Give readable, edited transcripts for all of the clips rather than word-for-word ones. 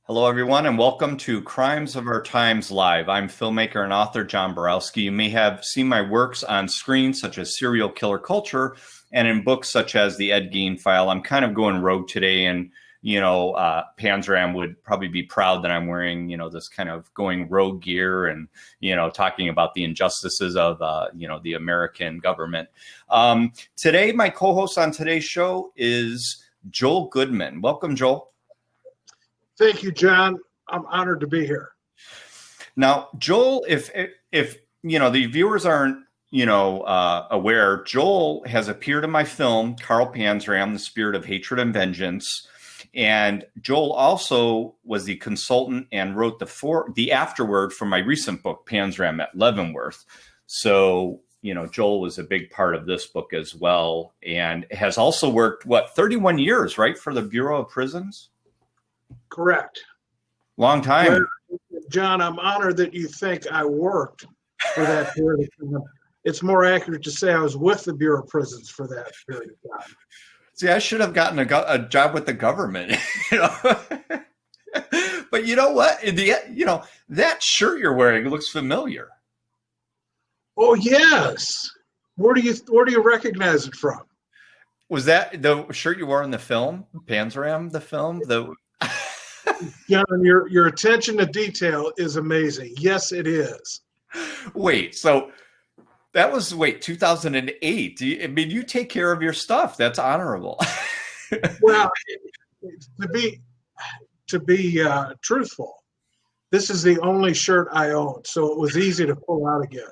Hello, everyone, and welcome to Crimes of Our Times Live. I'm filmmaker and author John Borowski. You may have seen my works on screen, such as Serial Killer Culture, and in books such as The Ed Gein File. I'm kind of going rogue today, and Panzram would probably be proud that I'm wearing, this kind of going rogue gear and, talking about the injustices of, the American government. Today, my co-host on today's show is Joel Goodman. Welcome, Joel. Thank you, John. I'm honored to be here. Now, Joel, if the viewers aren't aware, Joel has appeared in my film Carl Panzram, The Spirit of Hatred and Vengeance, and Joel also was the consultant and wrote the afterword for my recent book Panzram at Leavenworth. So Joel was a big part of this book as well, and has also worked 31 years, right, for the Bureau of Prisons. Correct. Long time. Well, John, I'm honored that you think I worked for that period of time. It's more accurate to say I was with the Bureau of Prisons for that period of time. See, I should have gotten a job with the government, But you know what? That shirt you're wearing looks familiar. Oh, yes. Where do you recognize it from? Was that the shirt you wore in the film, Panzram, the film? John, your attention to detail is amazing. Yes, it is. Wait, so that was 2008. You take care of your stuff. That's honorable. Well, to be truthful, this is the only shirt I own, so it was easy to pull out again.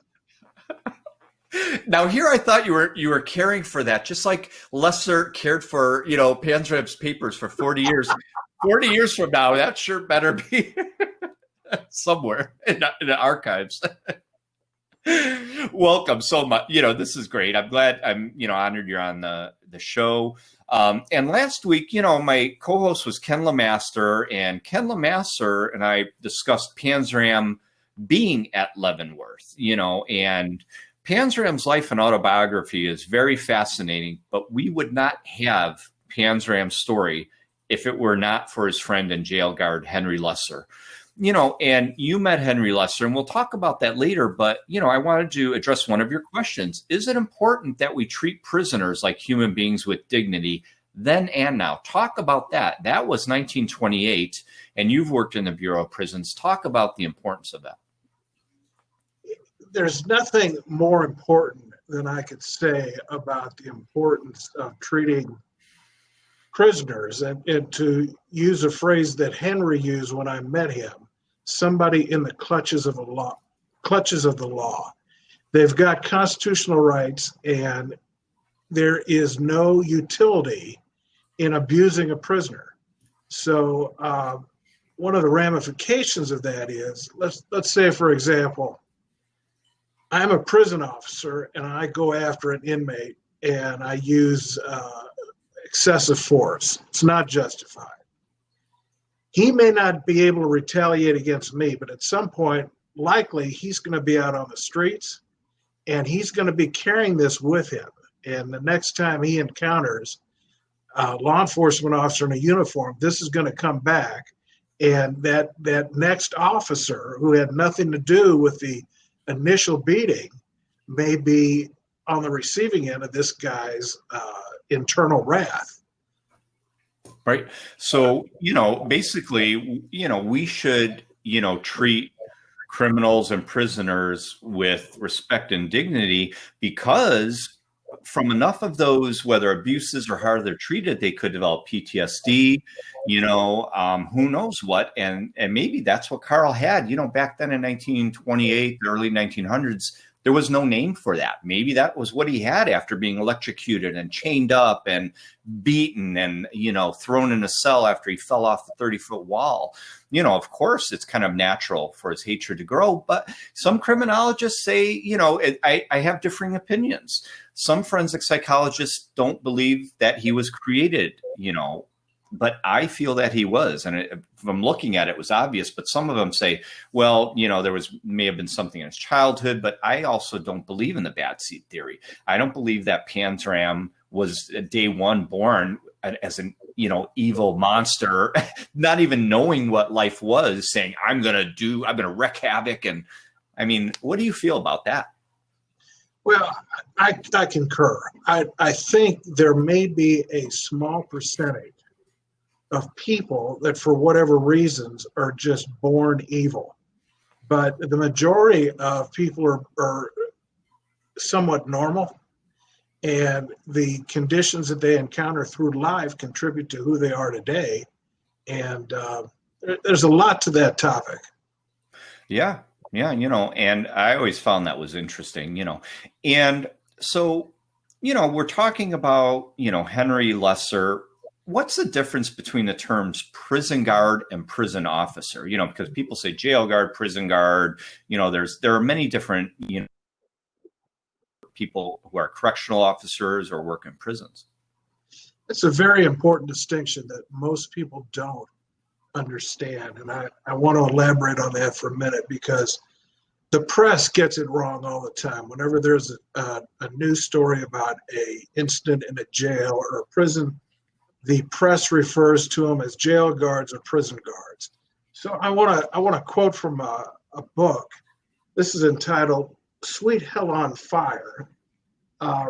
Now here I thought you were caring for that, just like Lesser cared for Panzram's papers for 40 years. 40 years from now, that shirt better be somewhere in the archives. Welcome so much. This is great. I'm glad I'm honored you're on the show. And last week, my co-host was Ken LeMaster, and Ken LeMaster and I discussed Panzram being at Leavenworth, and Panzram's life and autobiography is very fascinating, but we would not have Panzram's story if it were not for his friend and jail guard, Henry Lesser. And you met Henry Lesser, and we'll talk about that later, but, I wanted to address one of your questions. Is it important that we treat prisoners like human beings with dignity then and now? Talk about that. That was 1928, and you've worked in the Bureau of Prisons. Talk about the importance of that. There's nothing more important than I could say about the importance of treating prisoners, and to use a phrase that Henry used when I met him, somebody in the clutches of the law. They've got constitutional rights, and there is no utility in abusing a prisoner. So one of the ramifications of that is, let's say, for example, I'm a prison officer and I go after an inmate and I use excessive force. It's not justified. He may not be able to retaliate against me, but at some point, likely he's going to be out on the streets and he's going to be carrying this with him. And the next time he encounters a law enforcement officer in a uniform, this is going to come back. And that next officer who had nothing to do with the initial beating may be on the receiving end of this guy's internal wrath. Right. So, basically, we should, treat criminals and prisoners with respect and dignity, because from enough of those, whether abuses or how they're treated, they could develop PTSD, who knows what. And maybe that's what Carl had, back then in 1928, the early 1900s. There was no name for that. Maybe that was what he had after being electrocuted and chained up and beaten and, thrown in a cell after he fell off the 30-foot wall. Of course, it's kind of natural for his hatred to grow. But some criminologists say, I have differing opinions. Some forensic psychologists don't believe that he was created, but I feel that he was. And from looking at it, it was obvious. But some of them say, well, there may have been something in his childhood. But I also don't believe in the bad seed theory. I don't believe that Panzram was day one born as an evil monster, not even knowing what life was, saying, I'm going to wreak havoc. And I mean, what do you feel about that? Well, I concur. I think there may be a small percentage of people that for whatever reasons are just born evil. But the majority of people are somewhat normal, and the conditions that they encounter through life contribute to who they are today. And there's a lot to that topic. Yeah. Yeah. And I always found that was interesting, and so, we're talking about, Henry Lesser. What's the difference between the terms prison guard and prison officer? Because people say jail guard, prison guard, there are many different, people who are correctional officers or work in prisons. It's a very important distinction that most people don't understand. And I want to elaborate on that for a minute, because the press gets it wrong all the time. Whenever there's a news story about a incident in a jail or a prison, the press refers to them as jail guards or prison guards. So I want to quote from a book. This is entitled "Sweet Hell on Fire,"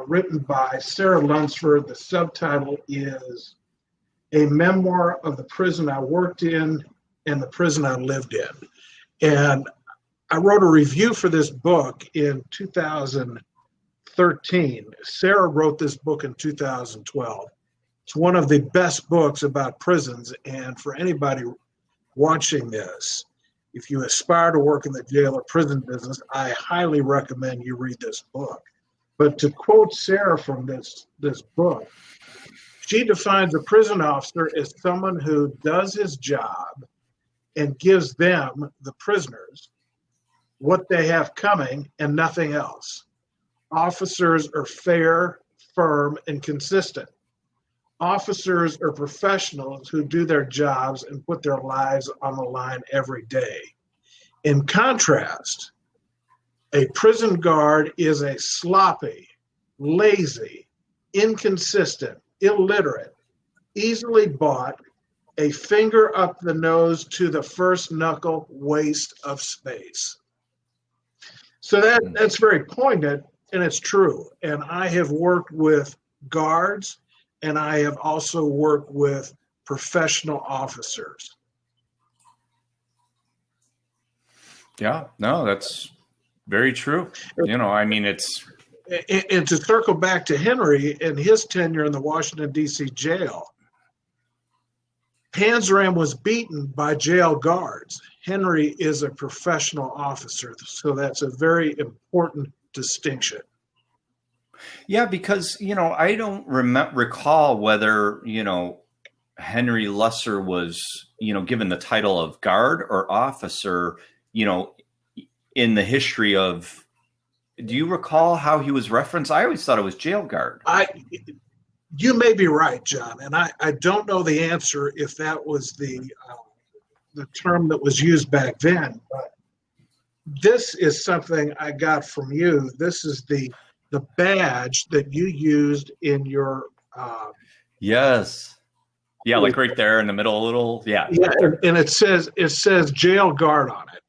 written by Sarah Lunsford. The subtitle is "A Memoir of the Prison I Worked in and the Prison I Lived in." And I wrote a review for this book in 2013. Sarah wrote this book in 2012. It's one of the best books about prisons. And for anybody watching this, if you aspire to work in the jail or prison business, I highly recommend you read this book. But to quote Sarah from this book, she defines a prison officer as someone who does his job and gives them, the prisoners, what they have coming and nothing else. Officers are fair, firm, and consistent. Officers are professionals who do their jobs and put their lives on the line every day. In contrast, a prison guard is a sloppy, lazy, inconsistent, illiterate, easily bought, a finger up the nose to the first knuckle waste of space. So that's very poignant, and it's true. And I have worked with guards, and I have also worked with professional officers. Yeah, no, that's very true. I mean, it's... And to circle back to Henry and his tenure in the Washington, D.C. jail, Panzram was beaten by jail guards. Henry is a professional officer, so that's a very important distinction. Yeah, because, I don't recall whether, Henry Lesser was, given the title of guard or officer, in the history of, do you recall how he was referenced? I always thought it was jail guard. You may be right, John, and I don't know the answer if that was the term that was used back then, but this is something I got from you. This is the badge that you used in your yes, yeah, like right there in the middle, a little, yeah, and it says jail guard on it.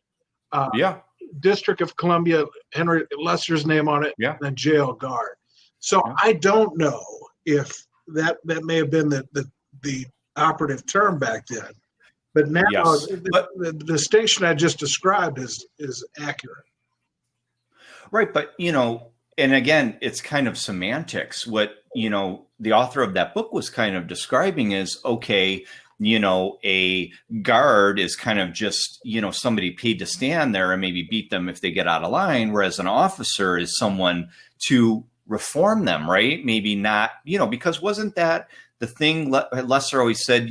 Yeah, District of Columbia, Henry Lesser's name on it, yeah, and then jail guard. So yeah. I don't know if that may have been the operative term back then, but now yes. The distinction I just described is accurate. Right, but and again, it's kind of semantics. What the author of that book was kind of describing is, okay, a guard is kind of just, somebody paid to stand there and maybe beat them if they get out of line, whereas an officer is someone to reform them, right? Maybe not, because wasn't that the thing Lesser always said,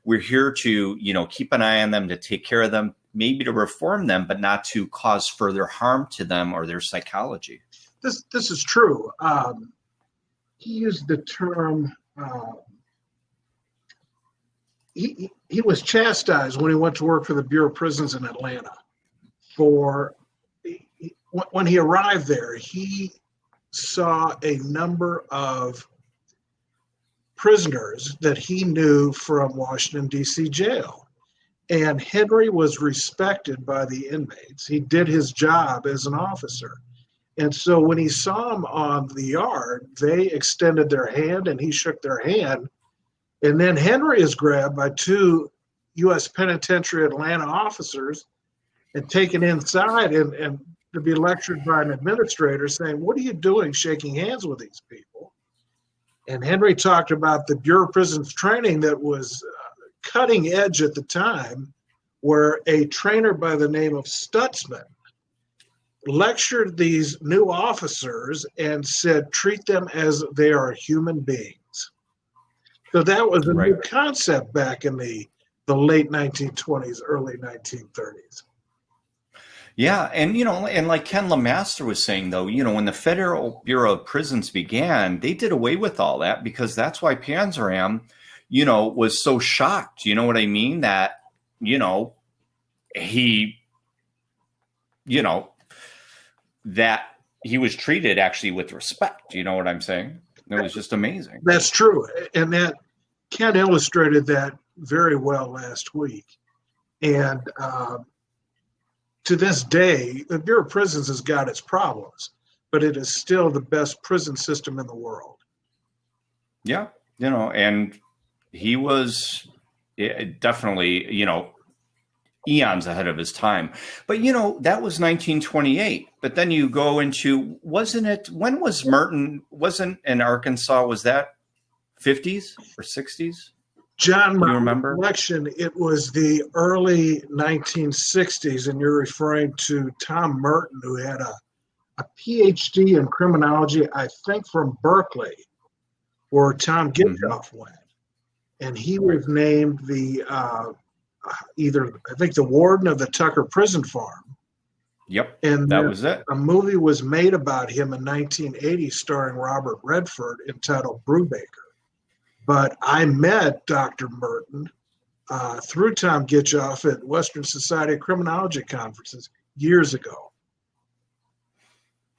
we're here to, keep an eye on them, to take care of them, maybe to reform them, but not to cause further harm to them or their psychology. This is true. He used the term, he was chastised when he went to work for the Bureau of Prisons in Atlanta. When he arrived there, he saw a number of prisoners that he knew from Washington, D.C. jail. And Henry was respected by the inmates. He did his job as an officer. And so when he saw him on the yard, they extended their hand and he shook their hand. And then Henry is grabbed by two U.S. Penitentiary Atlanta officers and taken inside and to be lectured by an administrator saying, "What are you doing shaking hands with these people?" And Henry talked about the Bureau of Prisons training that was cutting edge at the time, where a trainer by the name of Stutzman lectured these new officers and said, treat them as they are human beings. So that was a new concept back in the late 1920s, early 1930s. Yeah, and and like Ken LeMaster was saying, though, when the Federal Bureau of Prisons began, they did away with all that because that's why Panzram, was so shocked. You know what I mean? That he, that he was treated actually with respect. You know what I'm saying? It was just amazing. That's true, and that Ken illustrated that very well last week, and. To this day, the Bureau of Prisons has got its problems, but it is still the best prison system in the world. Yeah, and he was definitely, eons ahead of his time. But, that was 1928. But then you go into, when was Merton, wasn't in Arkansas, was that 50s or 60s? John, my remember? recollection, it was the early 1960s, and you're referring to Tom Merton, who had a PhD in criminology, I think from Berkeley, where Tom Gitchoff went. And he was named the the warden of the Tucker Prison Farm. Yep, and that was it. A movie was made about him in 1980 starring Robert Redford entitled Brubaker. But I met Dr. Merton through Tom Gitchoff at Western Society of Criminology conferences years ago.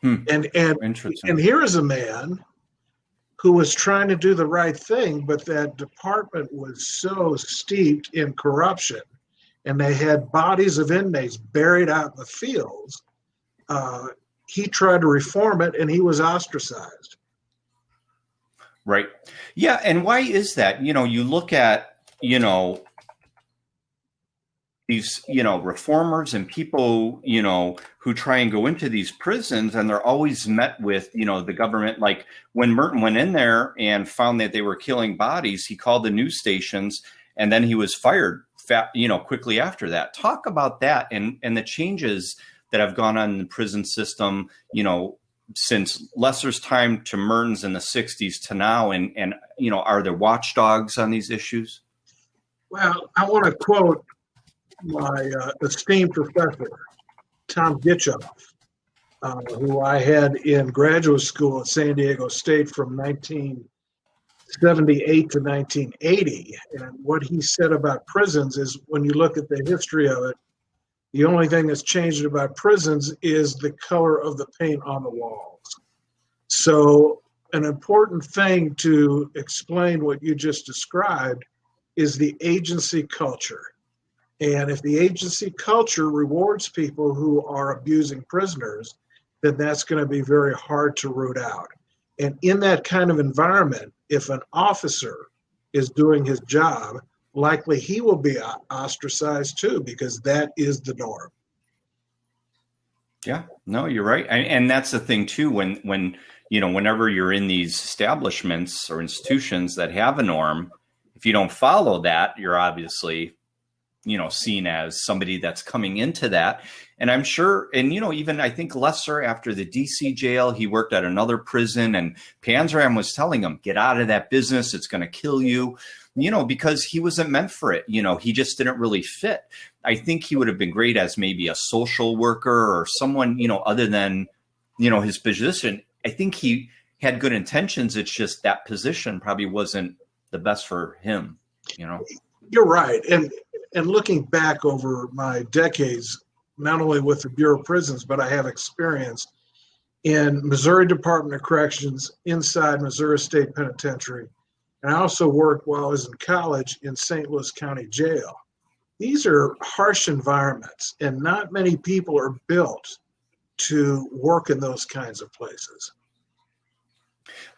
And here is a man who was trying to do the right thing, but that department was so steeped in corruption, and they had bodies of inmates buried out in the fields. He tried to reform it, and he was ostracized. Right. Yeah. And why is that? You look at, these, reformers and people, who try and go into these prisons, and they're always met with, the government. Like when Merton went in there and found that they were killing bodies, he called the news stations, and then he was fired, quickly after that. Talk about that and the changes that have gone on in the prison system, since Lesser's time to Merton's in the 60s to now, and are there watchdogs on these issues? Well, I want to quote my esteemed professor, Tom Gitchoff, who I had in graduate school at San Diego State from 1978 to 1980. And what he said about prisons is, when you look at the history of it, the only thing that's changed about prisons is the color of the paint on the walls. So an important thing to explain what you just described is the agency culture. And if the agency culture rewards people who are abusing prisoners, then that's going to be very hard to root out. And in that kind of environment, if an officer is doing his job, likely he will be ostracized too, because that is the norm. Yeah, no, you're right. And that's the thing too, when whenever you're in these establishments or institutions that have a norm, if you don't follow that, you're obviously, seen as somebody that's coming into that. And I'm sure, and, even I think Lesser, after the DC jail, he worked at another prison, and Panzram was telling him, get out of that business. It's going to kill you. Because he wasn't meant for it. He just didn't really fit. I think he would have been great as maybe a social worker or someone, other than, his position. I think he had good intentions. It's just that position probably wasn't the best for him, You're right. And looking back over my decades, not only with the Bureau of Prisons, but I have experience in Missouri Department of Corrections, inside Missouri State Penitentiary, And I also worked while I was in college in St. Louis County Jail. These are harsh environments, and not many people are built to work in those kinds of places.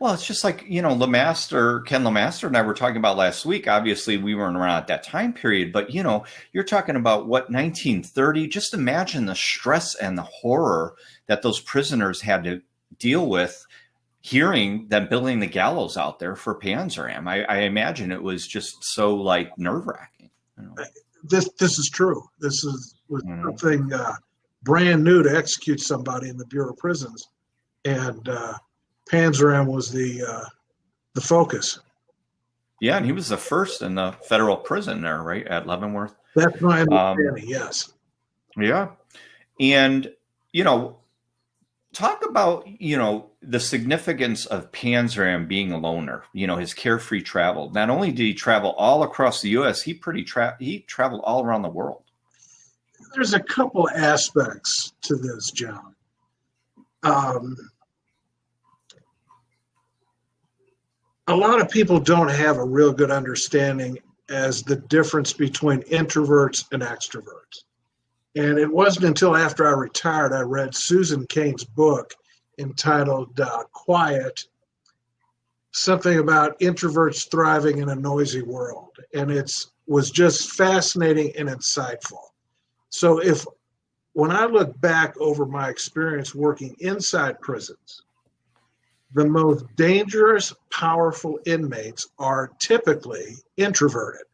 Well, it's just like, Ken Lemaster and I were talking about last week. Obviously, we weren't around at that time period, but, you're talking about what, 1930? Just imagine the stress and the horror that those prisoners had to deal with hearing them building the gallows out there for Panzram. I imagine it was just so like nerve-wracking. This is true. Was something brand new to execute somebody in the Bureau of Prisons, and Panzram was the focus. Yeah, and he was the first in the federal prison there, right, at Leavenworth. That's my understanding. Yes. Yeah, and talk about the significance of Panzram being a loner. His carefree travel. Not only did he travel all across the U.S., he traveled all around the world. There's a couple aspects to this, John. A lot of people don't have a real good understanding as the difference between introverts and extroverts. And it wasn't until after I retired I read Susan Cain's book entitled Quiet, something about introverts thriving in a noisy world. And it was just fascinating and insightful. So when I look back over my experience working inside prisons, the most dangerous, powerful inmates are typically introverted.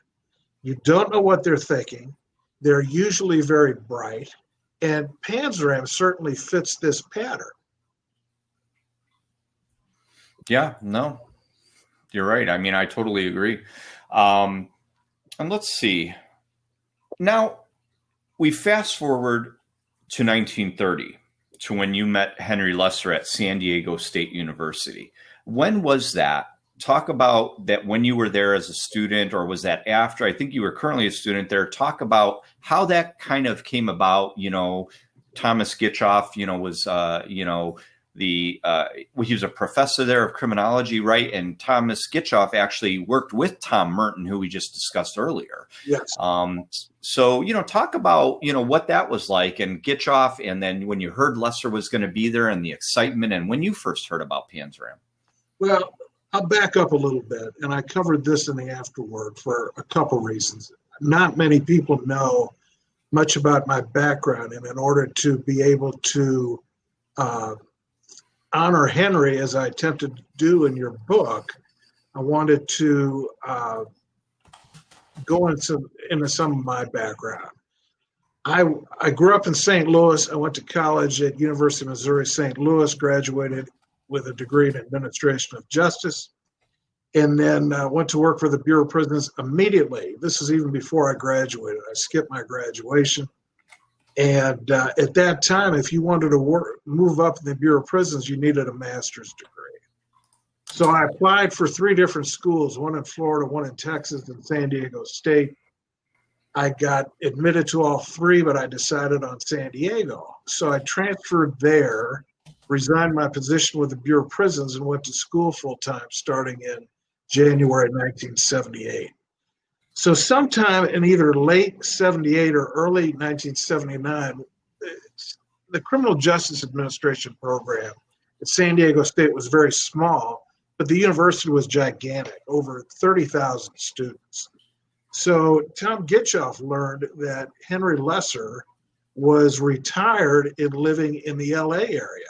You don't know what they're thinking. They're usually very bright, and Panzram certainly fits this pattern. Yeah, no, you're right. I mean, I totally agree. And let's see. Now, we fast forward to 1930, to when you met Henry Lesser at San Diego State University. When was that? Talk about that when you were there as a student, or was that after? I think you were currently a student there. Talk about how that kind of came about. Thomas Gitchoff, was, he was a professor there of criminology, right? And Thomas Gitchoff actually worked with Tom Merton, who we just discussed earlier. Yes. So, talk about, what that was like, and Gitchoff, and then when you heard Lesser was going to be there, and the excitement, and when you first heard about Panzram. Well, I'll back up a little bit, and I covered this in the afterword for a couple reasons. Not many people know much about my background, and in order to be able to honor Henry, as I attempted to do in your book, I wanted to go into some of my background. I grew up in St. Louis. I went to college at University of Missouri St. Louis, graduated with a degree in administration of justice, and then went to work for the Bureau of Prisons immediately. This is even before I graduated. I skipped my graduation. And at that time, if you wanted to move up in the Bureau of Prisons, you needed a master's degree. So I applied for 3 different schools, one in Florida, one in Texas, and San Diego State. I got admitted to all 3, but I decided on San Diego. So I transferred there, resigned my position with the Bureau of Prisons, and went to school full-time starting in January 1978. So sometime in either late 78 or early 1979, the Criminal Justice Administration program at San Diego State was very small, but the university was gigantic, over 30,000 students. So Tom Gitchoff learned that Henry Lesser was retired and living in the LA area.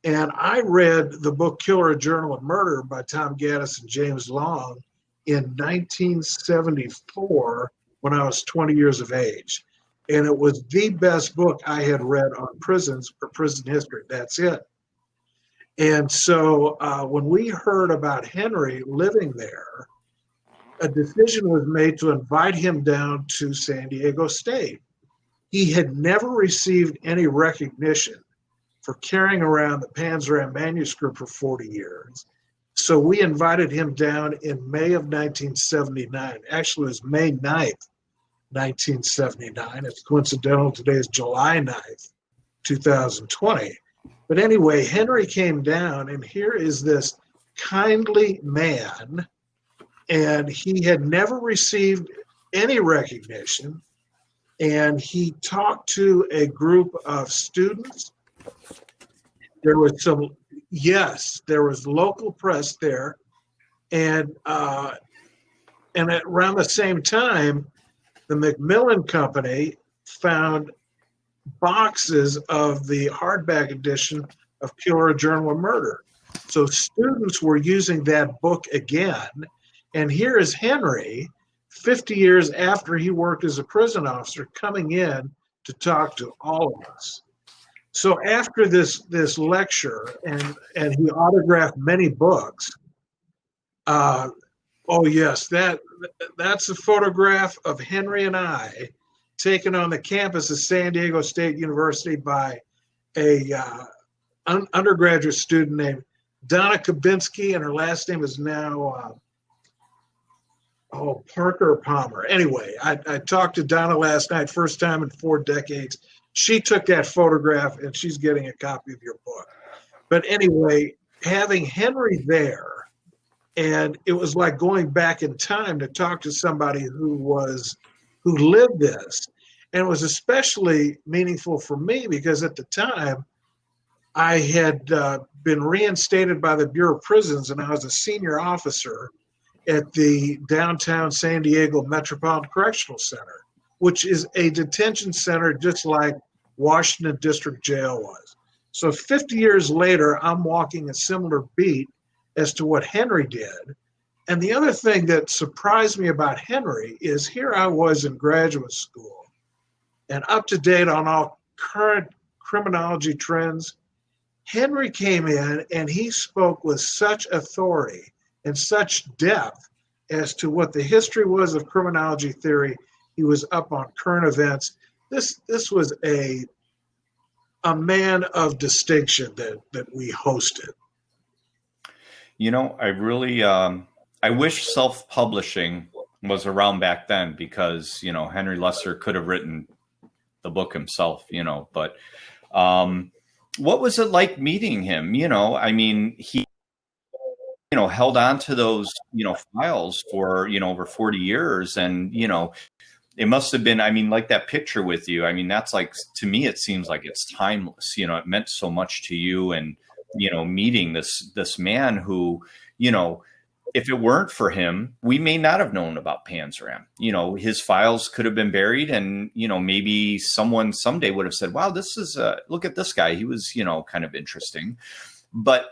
And I read the book Killer, A Journal of Murder by Tom Gaddis and James Long in 1974 when I was 20 years of age. And it was the best book I had read on prisons or prison history. That's it. And so when we heard about Henry living there, a decision was made to invite him down to San Diego State. He had never received any recognition for carrying around the Panzram manuscript for 40 years. So we invited him down in May of 1979. Actually, it was May 9th, 1979. It's coincidental. Today is July 9th, 2020. But anyway, Henry came down, and here is this kindly man and he had never received any recognition. And he talked to a group of students. There was there was local press there, and around the same time, the Macmillan Company found boxes of the hardback edition of Killer, a Journal of Murder. So students were using that book again. And here is Henry, 50 years after he worked as a prison officer, coming in to talk to all of us. So after this lecture, and he autographed many books. Oh yes, that's a photograph of Henry and I taken on the campus of San Diego State University by a undergraduate student named Donna Kabinski, and her last name is now Parker Palmer. Anyway, I talked to Donna last night, first time in 4 decades. She took that photograph, and she's getting a copy of your book. But anyway, having Henry there, and it was like going back in time to talk to somebody who lived this. And it was especially meaningful for me because at the time I had been reinstated by the Bureau of Prisons, and I was a senior officer at the downtown San Diego Metropolitan Correctional Center, which is a detention center just like Washington District Jail was. So 50 years later, I'm walking a similar beat as to what Henry did. And the other thing that surprised me about Henry is here I was in graduate school and up to date on all current criminology trends. Henry came in and he spoke with such authority and such depth as to what the history was of criminology theory. He was up on current events. This was a man of distinction that we hosted. You know, I really, I wish self-publishing was around back then because, you know, Henry Lesser could have written the book himself, you know, but what was it like meeting him? You know, I mean, he, you know, held on to those, you know, files for, you know, over 40 years. And, you know, it must have been, I mean, like that picture with you. I mean, that's like, to me, it seems like it's timeless. You know, it meant so much to you. And, you know, meeting this man who, you know, if it weren't for him, we may not have known about Panzram. You know, his files could have been buried, and, you know, maybe someone someday would have said, wow, this is look at this guy. He was, you know, kind of interesting, but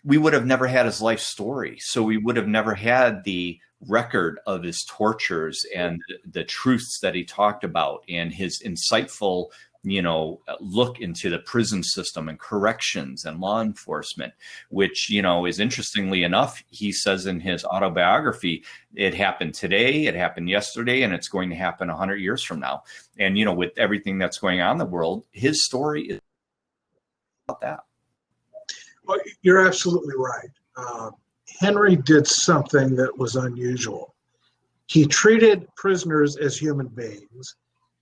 we would have never had his life story. So we would have never had the record of his tortures and the truths that he talked about and his insightful, you know, look into the prison system and corrections and law enforcement, which, you know, is interestingly enough, he says in his autobiography, it happened today, it happened yesterday, and it's going to happen 100 years from now. And, you know, with everything that's going on in the world, his story is about that. Well, you're absolutely right. Henry did something that was unusual. He treated prisoners as human beings.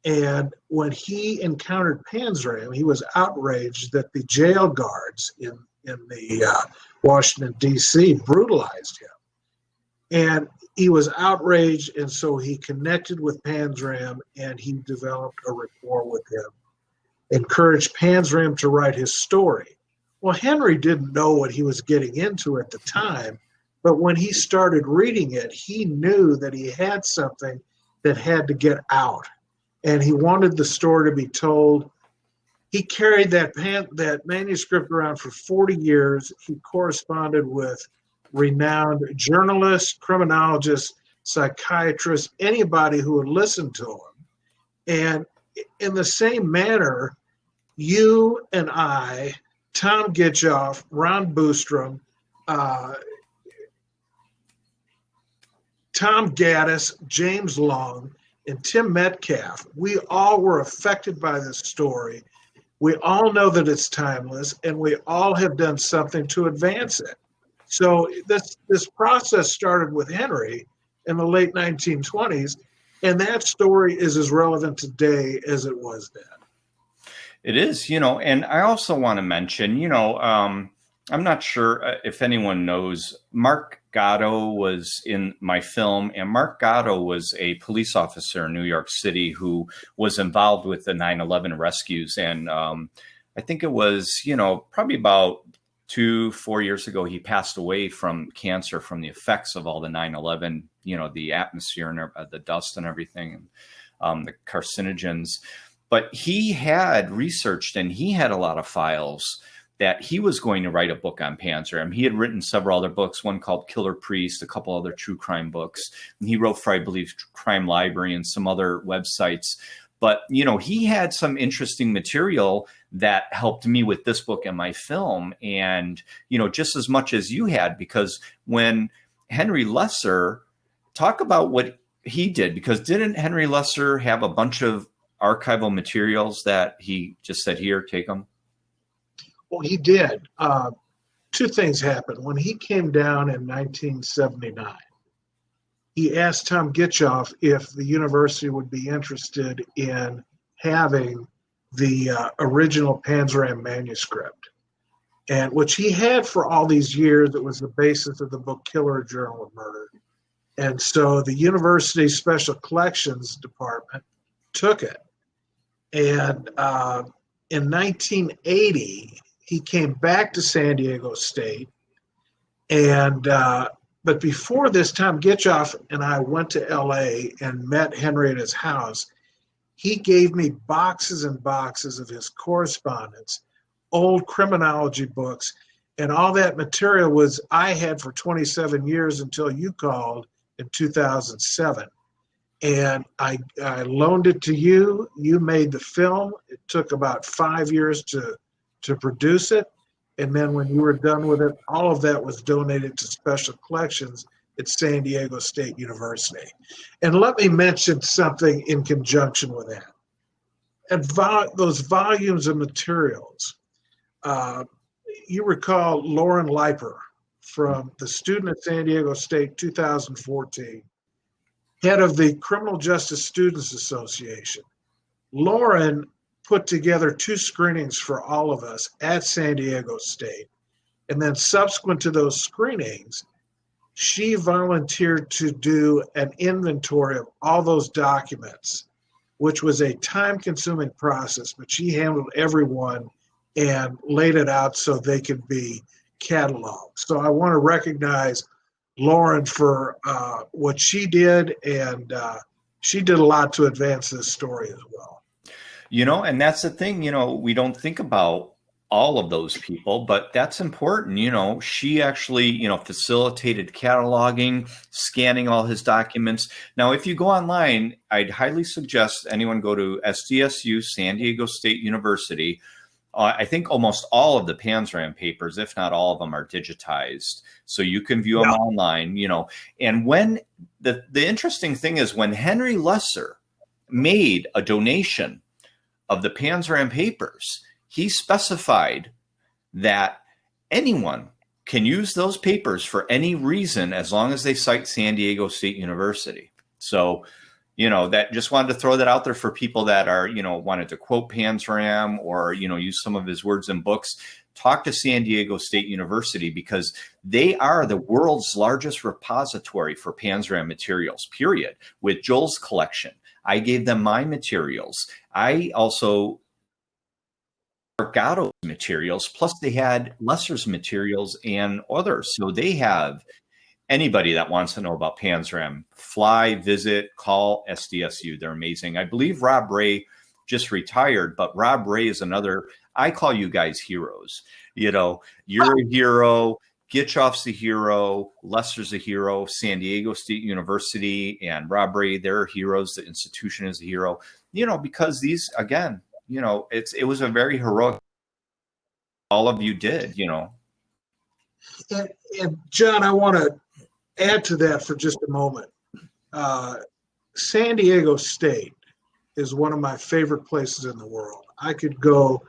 And when he encountered Panzram, he was outraged that the jail guards in the Washington, D.C. brutalized him. And he was outraged, and so he connected with Panzram, and he developed a rapport with him, encouraged Panzram to write his story. Well, Henry didn't know what he was getting into at the time, but when he started reading it, he knew that he had something that had to get out. And he wanted the story to be told. He carried that manuscript around for 40 years. He corresponded with renowned journalists, criminologists, psychiatrists, anybody who would listen to him. And in the same manner, you and I, Tom Gitchoff, Ron Boostrom, Tom Gaddis, James Long, and Tim Metcalf, we all were affected by this story. We all know that it's timeless, and we all have done something to advance it. So this process started with Henry in the late 1920s, and that story is as relevant today as it was then. It is, you know, and I also want to mention, you know, I'm not sure if anyone knows. Mark Gatto was in my film, and Mark Gatto was a police officer in New York City who was involved with the 9/11 rescues. And I think it was, probably about 4 years ago, he passed away from cancer from the effects of all the 9/11, the atmosphere and the dust and everything, the carcinogens. But he had researched and he had a lot of files that he was going to write a book on Panzram. He had written several other books, one called Killer Priest, a couple other true crime books. And he wrote for, I believe, Crime Library and some other websites. But, he had some interesting material that helped me with this book and my film. And, just as much as you had, because when Henry Lesser, talk about what he did, because didn't Henry Lesser have a bunch of archival materials that he just said, here, take them? Well, he did. Two things happened. When he came down in 1979, he asked Tom Gitchoff if the university would be interested in having the original Panzram manuscript, and which he had for all these years. It was the basis of the book Killer, Journal of Murder. And so the university special collections department took it. And in 1980, he came back to San Diego State. And but before this, Tom Gitchoff and I went to LA and met Henry at his house. He gave me boxes and boxes of his correspondence, old criminology books, and all that material was I had for 27 years until you called in 2007. And I loaned it to you. You made the film. It took about 5 years to produce it. And then when you were done with it, all of that was donated to special collections at San Diego State University. And let me mention something in conjunction with that. And those volumes of materials, you recall Lauren Leiper from the student at San Diego State 2014, head of the Criminal Justice Students Association. Lauren put together 2 screenings for all of us at San Diego State. And then subsequent to those screenings, she volunteered to do an inventory of all those documents, which was a time-consuming process, but she handled every one and laid it out so they could be cataloged. So I want to recognize Lauren for what she did, and she did a lot to advance this story as well. And that's the thing, we don't think about all of those people, but that's important. She actually, facilitated cataloging, scanning all his documents. Now, if you go online, I'd highly suggest anyone go to SDSU, San Diego State University. I think almost all of the Panzram papers, if not all of them, are digitized. So you can view them online, And when the interesting thing is when Henry Lesser made a donation of the Panzram papers, he specified that anyone can use those papers for any reason as long as they cite San Diego State University. So, that just wanted to throw that out there for people that are, wanted to quote Panzram or, use some of his words in books. Talk to San Diego State University because they are the world's largest repository for Panzram materials, period, with Joel's collection. I gave them my materials. I also Gatto's materials, plus they had Lesser's materials and others. So they have anybody that wants to know about Panzram, fly, visit, call SDSU. They're amazing. I believe Rob Ray just retired, but Rob Ray is another, I call you guys heroes. You're a hero. Gitchoff's a hero, Lesser's a hero, San Diego State University and Rob Ray, they're heroes. The institution is a hero, because these, again, it was a very heroic, all of you did, And John, I want to add to that for just a moment. San Diego State is one of my favorite places in the world. I could go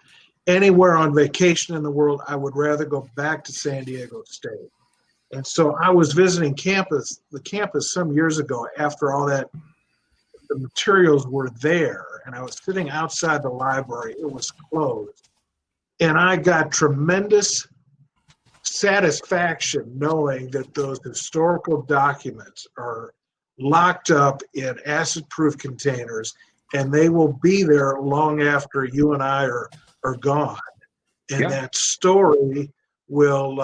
anywhere on vacation in the world. I would rather go back to San Diego State. And so I was visiting the campus some years ago after all that, the materials were there, and I was sitting outside the library. It was closed. And I got tremendous satisfaction knowing that those historical documents are locked up in acid-proof containers, and they will be there long after you and I are gone. And Yeah. that story will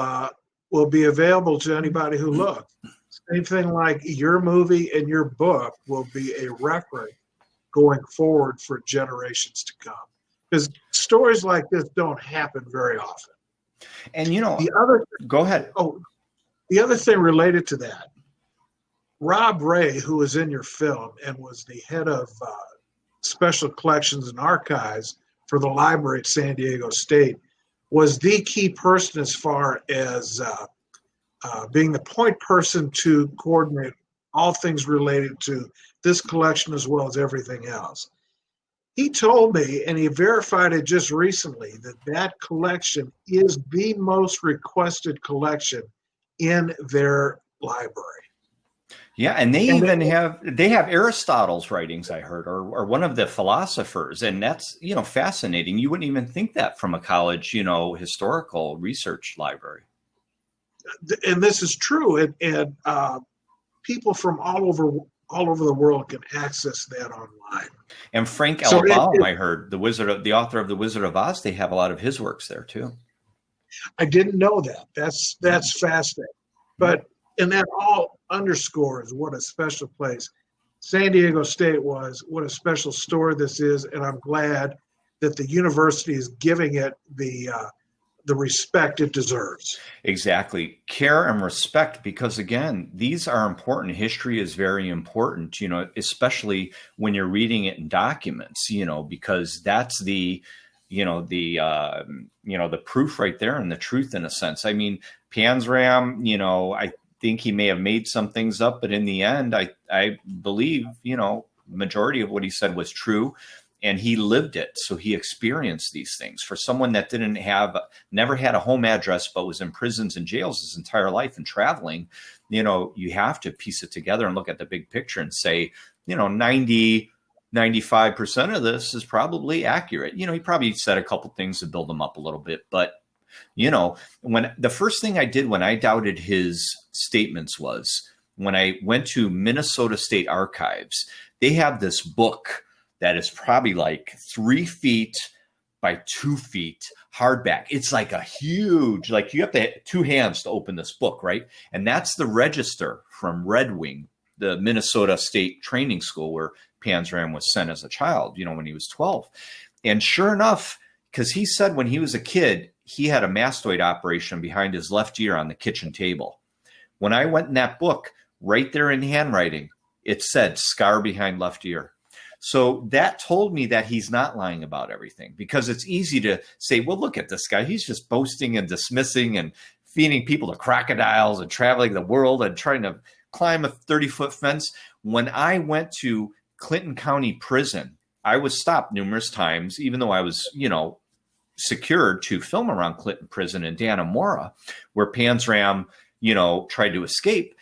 be available to anybody who looks. Same thing like your movie and your book will be a record going forward for generations to come. Because stories like this don't happen very often. And go ahead. The other thing related to that, Rob Ray, who was in your film and was the head of special collections and archives for the library at San Diego State, was the key person as far as being the point person to coordinate all things related to this collection as well as everything else. He told me, and he verified it just recently, that collection is the most requested collection in their library. Yeah, and they have Aristotle's writings, I heard, or one of the philosophers, and that's fascinating. You wouldn't even think that from a college historical research library. And this is true, and people from all over the world can access that online. And Frank L. Baum, I heard, the author of The Wizard of Oz, they have a lot of his works there too. I didn't know that. That's fascinating. And that all underscores what a special place San Diego State was, what a special store this is, and I'm glad that the university is giving it the respect it deserves. Exactly. Care and respect, because again, these are important. History is very important, especially when you're reading it in documents, because that's the proof right there and the truth in a sense. I mean, Panzram, I think he may have made some things up, but in the end, I believe, majority of what he said was true. And he lived it. So he experienced these things. For someone that never had a home address, but was in prisons and jails his entire life and traveling, you have to piece it together and look at the big picture and say, 90, 95% of this is probably accurate. He probably said a couple things to build them up a little bit. But, when the first thing I did when I doubted his statements was when I went to Minnesota State Archives, they have this book that is probably like 3 feet by 2 feet hardback. It's like a huge, you have to have 2 hands to open this book, right? And that's the register from Red Wing, the Minnesota State Training School where Panzram was sent as a child, when he was 12. And sure enough, because he said when he was a kid, he had a mastoid operation behind his left ear on the kitchen table. When I went in that book, right there in handwriting, it said scar behind left ear. So that told me that he's not lying about everything, because it's easy to say, well, look at this guy. He's just boasting and dismissing and feeding people to crocodiles and traveling the world and trying to climb a 30-foot fence. When I went to Clinton County Prison, I was stopped numerous times, even though I was, secured to film around Clinton Prison in Dannemora, where Panzram, tried to escape.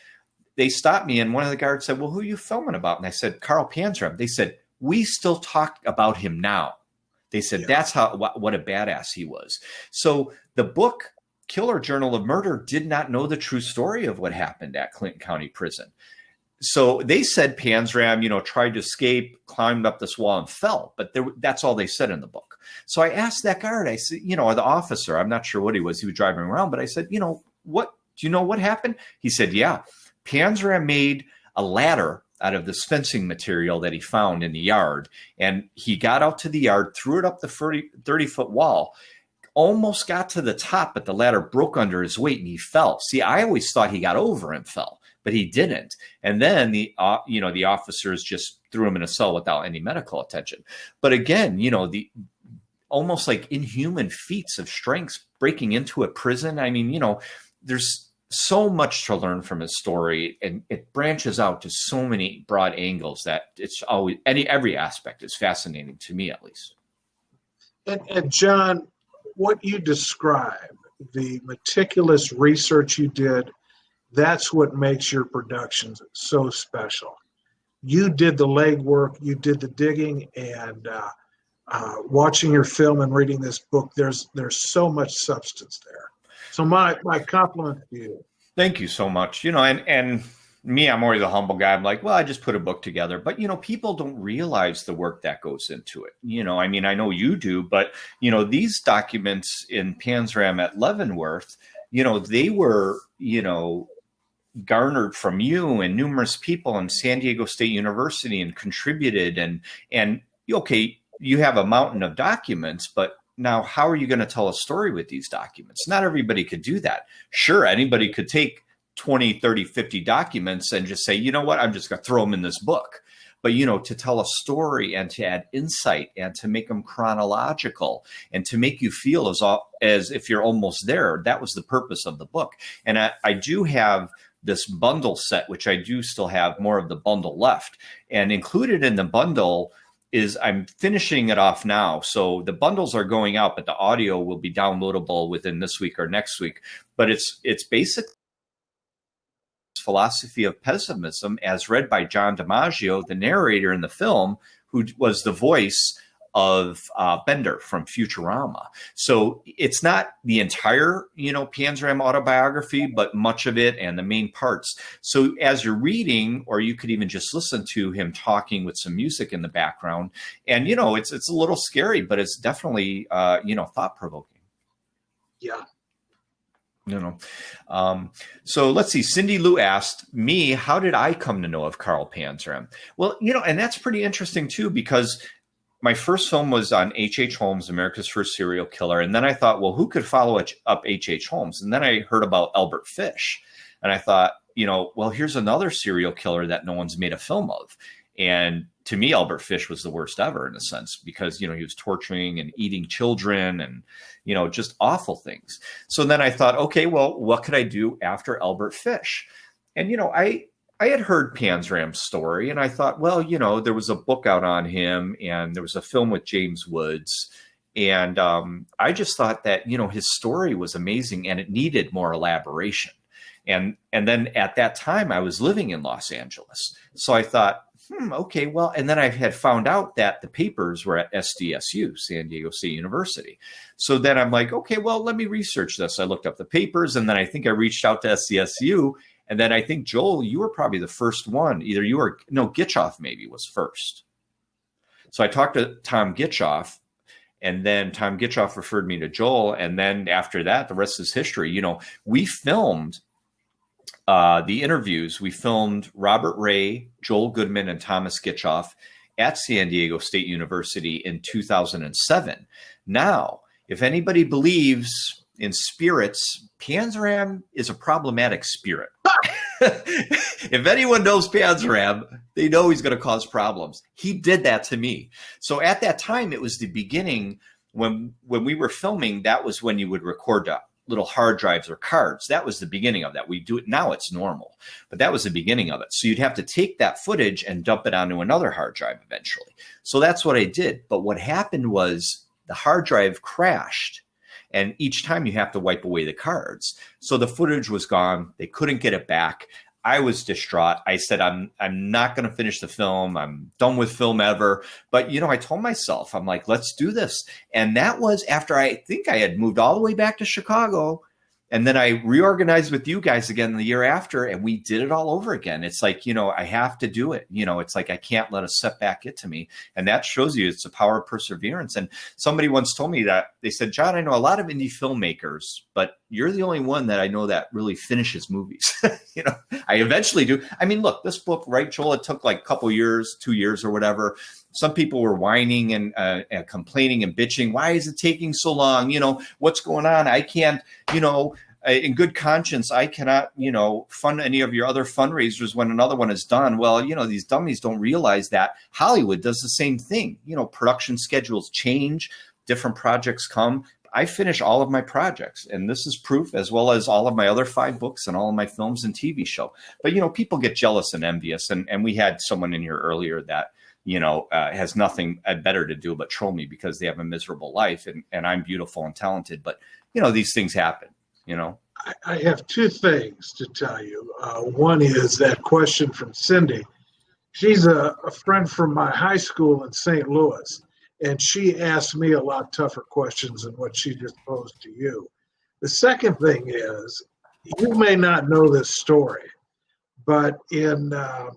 They stopped me, and one of the guards said, well, who are you filming about? And I said, Carl Panzram. They said, we still talk about him now. They said, that's what a badass he was. So the book, Killer Journal of Murder, did not know the true story of what happened at Clinton County Prison. So they said Panzram, tried to escape, climbed up this wall and fell. But that's all they said in the book. So I asked that guard, I said, or the officer, I'm not sure what he was driving around, but I said, what, do you know what happened? He said, yeah, Panzram made a ladder out of this fencing material that he found in the yard. And he got out to the yard, threw it up the 30-foot wall, almost got to the top, but the ladder broke under his weight and he fell. See, I always thought he got over and fell, but he didn't. And then the officers just threw him in a cell without any medical attention. But again, the almost like inhuman feats of strength breaking into a prison. I mean, there's so much to learn from his story, and it branches out to so many broad angles that it's always every aspect is fascinating to me, at least. And John, what you describe, the meticulous research you did, that's what makes your productions so special. You did the legwork, you did the digging, and watching your film and reading this book, there's so much substance there. So my compliment to you. Thank you so much. And me, I'm always a humble guy. I'm like, well, I just put a book together. But, people don't realize the work that goes into it. I mean, I know you do, but, these documents in Panzram at Leavenworth, they were, garnered from you and numerous people in San Diego State University and contributed. And okay, you have a mountain of documents, but now how are you going to tell a story with these documents? Not everybody could do that. Sure, anybody could take 20, 30, 50 documents and just say, you know what, I'm just going to throw them in this book. But, to tell a story and to add insight and to make them chronological and to make you feel as if you're almost there, that was the purpose of the book. And I do have this bundle set, which I do still have more of the bundle left. And included in the bundle is I'm finishing it off now. So the bundles are going out, but the audio will be downloadable within this week or next week. But it's basically philosophy of pessimism as read by John DiMaggio, the narrator in the film, who was the voice of Bender from Futurama. So it's not the entire, Panzram autobiography, but much of it and the main parts. So as you're reading, or you could even just listen to him talking with some music in the background, and, it's a little scary, but it's definitely, thought-provoking. Yeah. So let's see. Cindy Lou asked me, how did I come to know of Carl Panzram? Well, and that's pretty interesting too, because my first film was on H.H. Holmes, America's First Serial Killer. And then I thought, well, who could follow up H.H. Holmes? And then I heard about Albert Fish. And I thought, well, here's another serial killer that no one's made a film of. And to me, Albert Fish was the worst ever in a sense, because, he was torturing and eating children and, just awful things. So then I thought, okay, well, what could I do after Albert Fish? And, I had heard Panzram's story, and I thought, well, there was a book out on him, and there was a film with James Woods. And I just thought that, his story was amazing and it needed more elaboration. And then at that time, I was living in Los Angeles. So I thought, okay, well, and then I had found out that the papers were at SDSU, San Diego State University. So then I'm like, okay, well, let me research this. I looked up the papers, and then I think I reached out to SDSU. And then I think, Joel, you were probably the first one. Either you or, Gitchoff maybe was first. So I talked to Tom Gitchoff, and then Tom Gitchoff referred me to Joel. And then after that, the rest is history. We filmed the interviews. We filmed Robert Ray, Joel Goodman, and Thomas Gitchoff at San Diego State University in 2007. Now, if anybody believes in spirits, Panzram is a problematic spirit. If anyone knows Panzram, they know he's going to cause problems. He did that to me. So at that time, it was the beginning when we were filming. That was when you would record little hard drives or cards. That was the beginning of that. We do it now, it's normal, but that was the beginning of it. So you'd have to take that footage and dump it onto another hard drive eventually. So that's what I did. But what happened was the hard drive crashed. And each time you have to wipe away the cards. So the footage was gone. They couldn't get it back. I was distraught. I said, I'm not going to finish the film. I'm done with film ever. But, I told myself, I'm like, let's do this. And that was after I think I had moved all the way back to Chicago. And then I reorganized with you guys again the year after, and we did it all over again. It's like, I have to do it. It's like I can't let a setback get to me. And that shows you it's the power of perseverance. And somebody once told me that, they said, John, I know a lot of indie filmmakers, but you're the only one that I know that really finishes movies. I eventually do. I mean, look, this book, right, Joel, it took like a couple years, 2 years or whatever. Some people were whining and complaining and bitching. Why is it taking so long? What's going on? I can't, in good conscience, I cannot, fund any of your other fundraisers when another one is done. Well, these dummies don't realize that Hollywood does the same thing. Production schedules change, different projects come. I finish all of my projects, and this is proof, as well as all of my other 5 books and all of my films and TV show. But, people get jealous and envious. And we had someone in here earlier that, has nothing better to do but troll me because they have a miserable life, and I'm beautiful and talented. But, these things happen, I have 2 things to tell you. One is that question from Cindy. She's a friend from my high school in St. Louis, and she asked me a lot tougher questions than what she just posed to you. The second thing is, you may not know this story, but in, I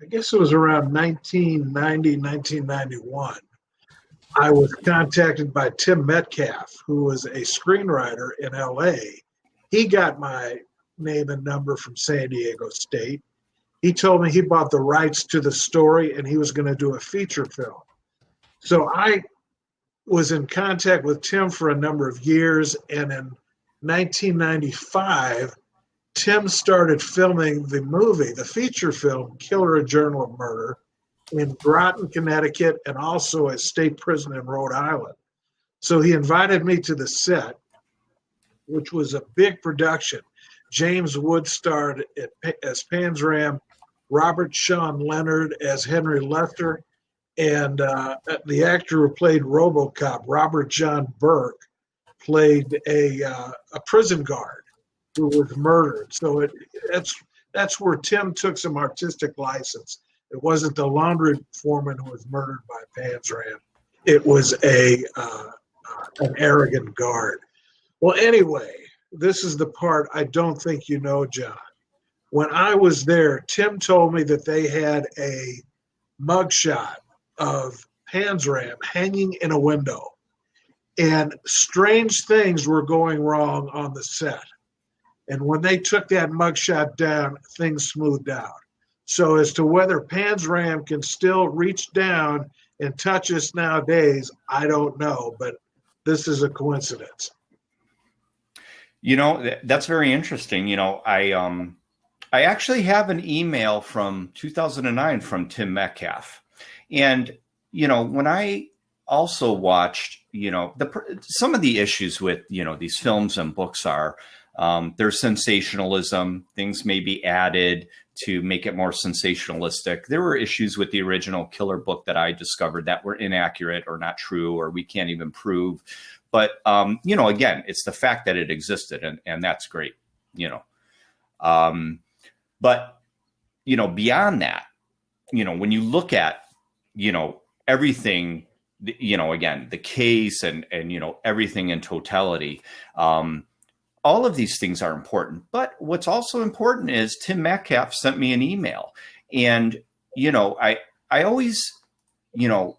guess it was around 1990, 1991, I was contacted by Tim Metcalf, who was a screenwriter in LA. He got my name and number from San Diego State. He told me he bought the rights to the story and he was going to do a feature film. So I was in contact with Tim for a number of years, and in 1995, Tim started filming the movie, the feature film, Killer: A Journal of Murder, in Groton, Connecticut, and also a state prison in Rhode Island. So he invited me to the set, which was a big production. James Wood starred as Panzram, Robert Sean Leonard as Henry Lester, and the actor who played RoboCop, Robert John Burke, played a prison guard who was murdered. So that's where Tim took some artistic license. It wasn't the laundry foreman who was murdered by Panzram. It was an arrogant guard. Well, anyway, this is the part I don't think you know, John. When I was there, Tim told me that they had a mugshot of Panzram hanging in a window, and strange things were going wrong on the set. And when they took that mugshot down, things smoothed out. So as to whether Panzram can still reach down and touch us nowadays, I don't know, but this is a coincidence. You know, that's very interesting. You know, I actually have an email from 2009 from Tim Metcalf. And, you know, when I also watched, you know, some of the issues with, you know, these films and books are there's sensationalism. Things may be added to make it more sensationalistic. There were issues with the original Killer book that I discovered that were inaccurate or not true, or we can't even prove. But, you know, again, it's the fact that it existed, and that's great, you know. But, you know, beyond that, you know, when you look at, you know, everything, you know, again, the case and, you know, everything in totality, all of these things are important. But what's also important is Tim Metcalf sent me an email. And, you know, I always, you know,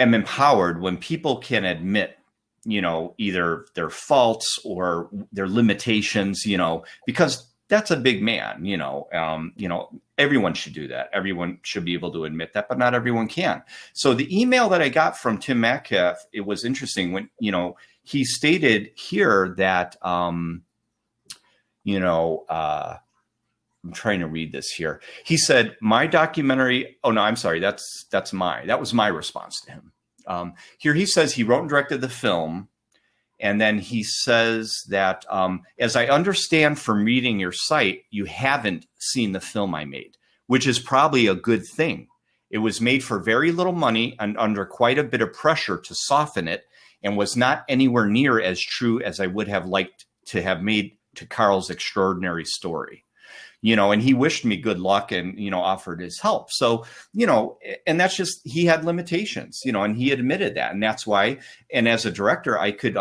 am empowered when people can admit, you know, either their faults or their limitations, you know, because that's a big man, you know, everyone should do that. Everyone should be able to admit that, but not everyone can. So the email that I got from Tim Metcalf, it was interesting when, you know, he stated here that, you know, I'm trying to read this here. He said, my documentary, oh no, I'm sorry. that was my response to him. Here he says he wrote and directed the film. And then he says that, as I understand from reading your site, you haven't seen the film I made, which is probably a good thing. It was made for very little money and under quite a bit of pressure to soften it, and was not anywhere near as true as I would have liked to have made to Carl's extraordinary story. You know, and he wished me good luck and, you know, offered his help. So, you know, and that's just, he had limitations, you know, and he admitted that. And that's why, and as a director, I could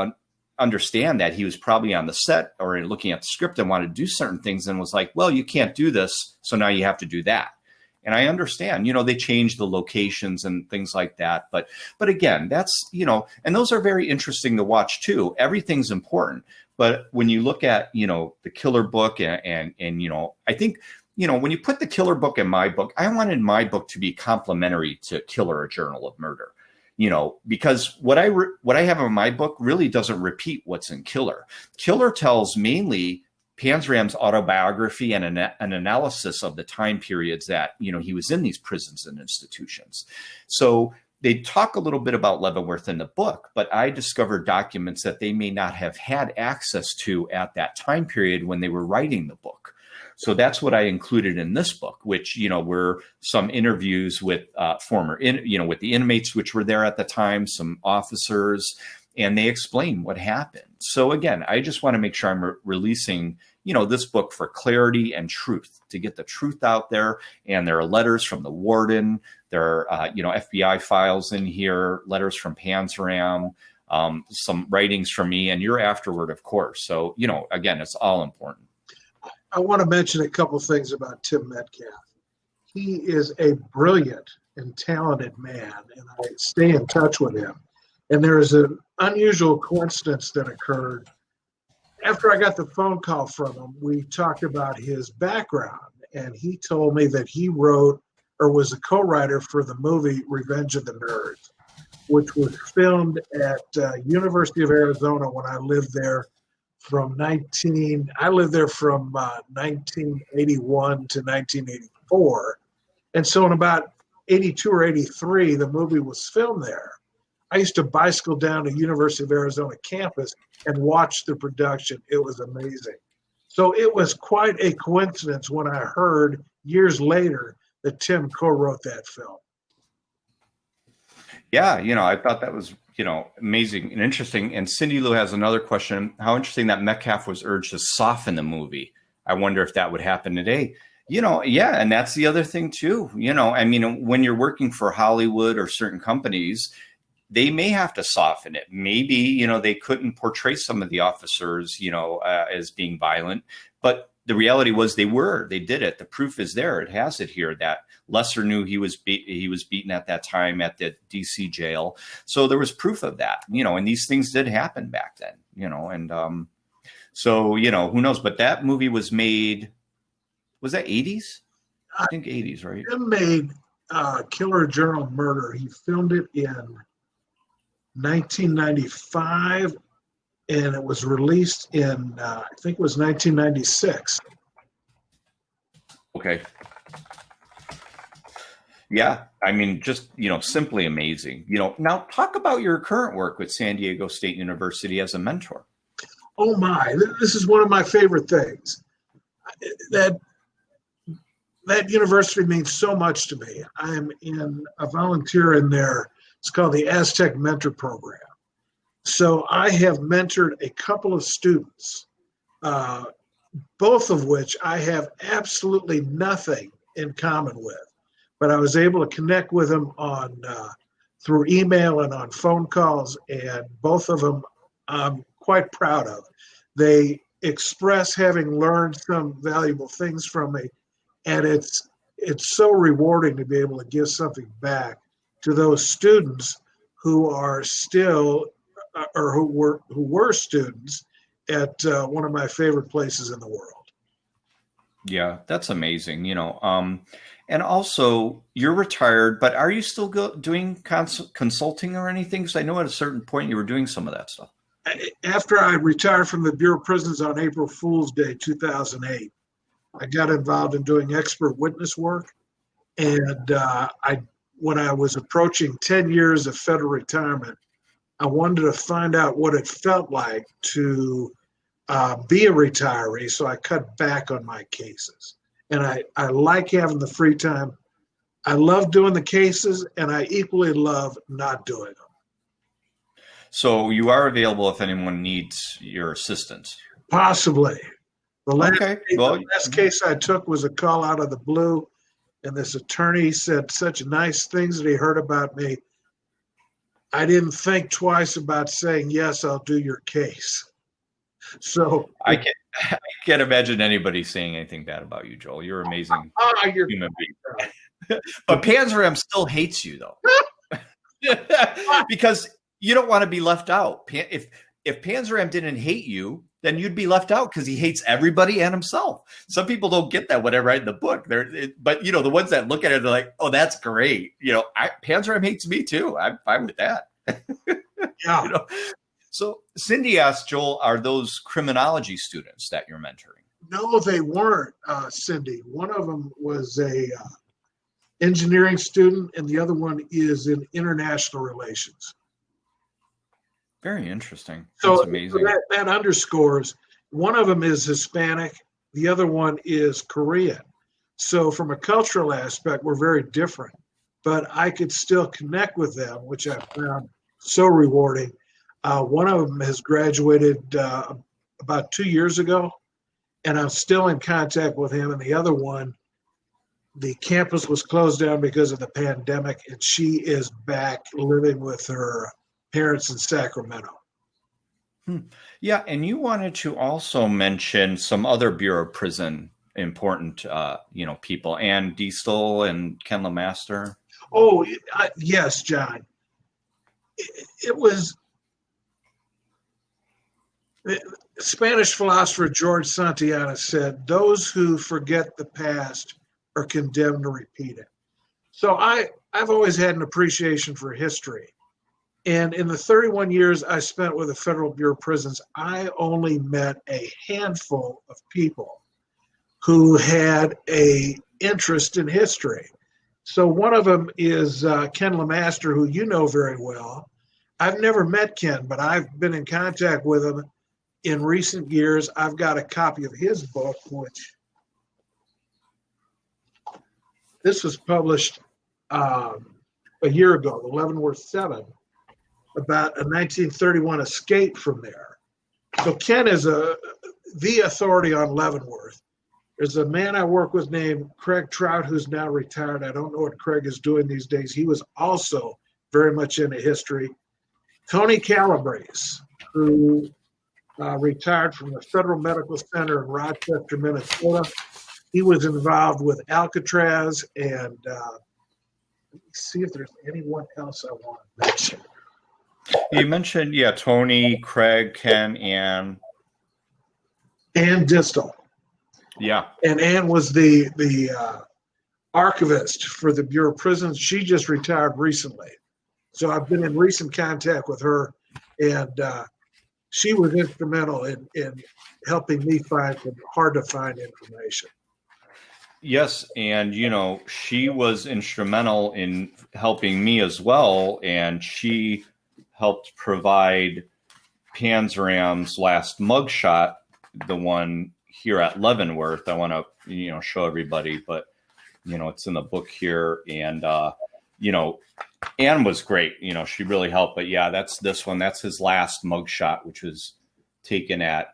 understand that he was probably on the set or looking at the script and wanted to do certain things and was like, well, you can't do this, so now you have to do that. And I understand, you know, they changed the locations and things like that. But again, that's, you know, and those are very interesting to watch too. Everything's important. But when you look at, you know, the Killer book and you know, I think, you know, when you put the Killer book in my book, I wanted my book to be complementary to Killer: A Journal of Murder. You know, because what I have in my book really doesn't repeat what's in Killer. Killer tells mainly Panzram's autobiography and an analysis of the time periods that, you know, he was in these prisons and institutions. So they talk a little bit about Leavenworth in the book, but I discovered documents that they may not have had access to at that time period when they were writing the book. So that's what I included in this book, which, you know, were some interviews with with the inmates, which were there at the time, some officers, and they explain what happened. So again, I just want to make sure I'm releasing, you know, this book for clarity and truth, to get the truth out there. And there are letters from the warden. There are, you know, FBI files in here, letters from Panzram. some writings from me and your afterward, of course. So, again, it's all important. I want to mention a couple things about Tim Metcalf. He is a brilliant and talented man, and I stay in touch with him. And there is an unusual coincidence that occurred. After I got the phone call from him, we talked about his background, and he told me that he wrote or was a co-writer for the movie Revenge of the Nerds, which was filmed at University of Arizona when I lived there from 1981 to 1984. And so in about 82 or 83, the movie was filmed there. I used to bicycle down to University of Arizona campus and watch the production. It was amazing. So it was quite a coincidence when I heard years later that Tim co-wrote that film. Yeah, I thought that was, amazing and interesting. And Cindy Lou has another question. How interesting that Metcalf was urged to soften the movie. I wonder if that would happen today. Yeah, and that's the other thing too. When you're working for Hollywood or certain companies, they may have to soften it. Maybe, they couldn't portray some of the officers, as being violent, but the reality was they did it. The proof is there. It has it here that Lesser knew he was beaten at that time at the DC jail. So there was proof of that, and these things did happen back then, and so, who knows, but that movie was made, was that 80s? I think 80s, right? Tim made Killer Journal Murder. He filmed it in 1995, and it was released in, I think it was 1996. Okay. Yeah, just, simply amazing. Now talk about your current work with San Diego State University as a mentor. Oh my, this is one of my favorite things. That university means so much to me. I'm in a volunteer in there. It's called the Aztec Mentor Program. So I have mentored a couple of students, both of which I have absolutely nothing in common with. But I was able to connect with them through email and on phone calls, and both of them I'm quite proud of. They express having learned some valuable things from me, and it's so rewarding to be able to give something back to those students who are still or who were students at one of my favorite places in the world. Yeah, that's amazing. And also you're retired, but are you still doing consulting or anything? Because I know at a certain point you were doing some of that stuff. After I retired from the Bureau of Prisons on April Fool's Day, 2008, I got involved in doing expert witness work. And when I was approaching 10 years of federal retirement, I wanted to find out what it felt like to be a retiree. So I cut back on my cases. And I like having the free time. I love doing the cases, and I equally love not doing them. So you are available if anyone needs your assistance? Possibly. The last case I took was a call out of the blue, and this attorney said such nice things that he heard about me. I didn't think twice about saying, yes, I'll do your case. So I can't imagine anybody saying anything bad about you, Joel. You're an amazing human being. But Panzram still hates you, though, because you don't want to be left out. If Panzram didn't hate you, then you'd be left out because he hates everybody and himself. Some people don't get that when I write the book. But the ones that look at it, they're like, "Oh, that's great." Panzram hates me too. I'm fine with that. Yeah. So Cindy asked, Joel, are those criminology students that you're mentoring? No, they weren't, Cindy. One of them was a engineering student, and the other one is in international relations. Very interesting. That's amazing. So that underscores, one of them is Hispanic, the other one is Korean. So from a cultural aspect, we're very different, but I could still connect with them, which I found so rewarding. One of them has graduated about 2 years ago, and I'm still in contact with him. And the other one, the campus was closed down because of the pandemic, and she is back living with her parents in Sacramento. Yeah, and you wanted to also mention some other Bureau of Prison important, people, Ann Diestel and Ken LeMaster. Oh, yes, John. It was Spanish philosopher George Santayana said, "Those who forget the past are condemned to repeat it." So I've always had an appreciation for history. And in the 31 years I spent with the Federal Bureau of Prisons, I only met a handful of people who had a interest in history. So one of them is Ken LeMaster, who you know very well. I've never met Ken, but I've been in contact with him in recent years. I've got a copy of his book, which this was published a year ago, the Leavenworth 7, about a 1931 escape from there. So Ken is the authority on Leavenworth. There's a man I work with named Craig Trout, who's now retired. I don't know what Craig is doing these days. He was also very much into history. Tony Calabrese, who retired from the Federal Medical Center in Rochester, Minnesota. He was involved with Alcatraz, and let me see if there's anyone else I want to mention. You mentioned, Tony, Craig, Ken, Ann Distel. Yeah. And Ann was the archivist for the Bureau of Prisons. She just retired recently. So I've been in recent contact with her, and she was instrumental in helping me find some hard-to-find information. Yes, and she was instrumental in helping me as well, and she helped provide Panzram's last mugshot, the one here at Leavenworth. I want to show everybody, but it's in the book here, and Ann was great. She really helped. But yeah, that's this one. That's his last mugshot, which was taken at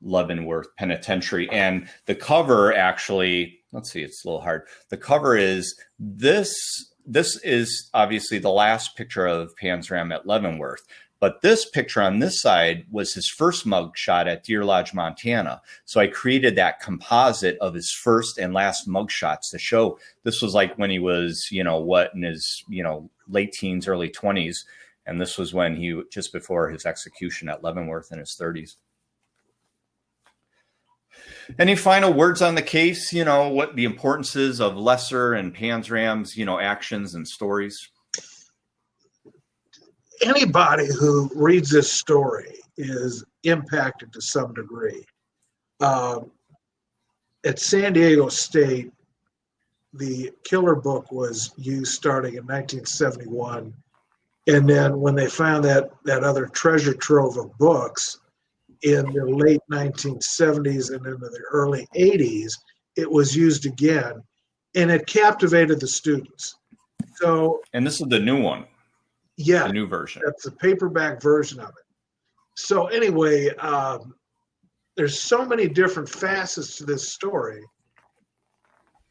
Leavenworth Penitentiary. And the cover actually, let's see, it's a little hard. The cover is this. This is obviously the last picture of Panzram at Leavenworth. But this picture on this side was his first mugshot at Deer Lodge, Montana. So I created that composite of his first and last mugshots to show this was like when he was, in his, late teens, early 20s. And this was when just before his execution at Leavenworth in his 30s. Any final words on the case? What the importance is of Lesser and Panzram's, actions and stories? Anybody who reads this story is impacted to some degree. At San Diego State, the Killer book was used starting in 1971. And then when they found that other treasure trove of books in the late 1970s and into the early 80s, it was used again, and it captivated the students. And this is the new one. Yeah, the new version. That's the paperback version of it. So anyway, there's so many different facets to this story.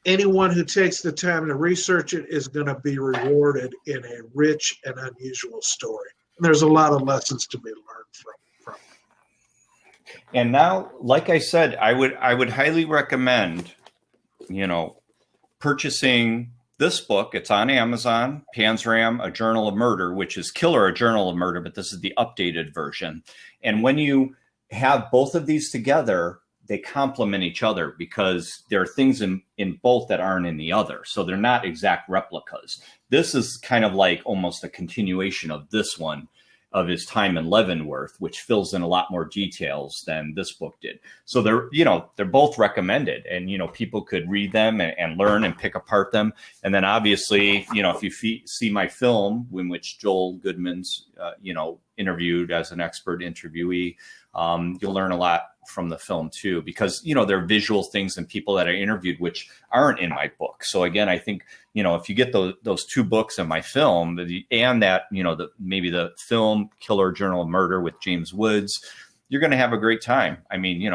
Anyone who takes the time to research it is going to be rewarded in a rich and unusual story. And there's a lot of lessons to be learned from it. And now, like I said, I would highly recommend, purchasing this book. It's on Amazon, Panzram, A Journal of Murder, which is Killer, A Journal of Murder, but this is the updated version. And when you have both of these together, they complement each other because there are things in both that aren't in the other. So they're not exact replicas. This is kind of like almost a continuation of this one, of his time in Leavenworth, which fills in a lot more details than this book did. So they're both recommended, and, people could read them and learn and pick apart them. And then obviously, if you see my film, in which Joel Goodman's, interviewed as an expert interviewee, you'll learn a lot from the film too, because, there are visual things and people that I interviewed, which aren't in my book. So again, I think, if you get those two books in my film and that, maybe the film Killer Journal of Murder with James Woods, you're going to have a great time. I mean,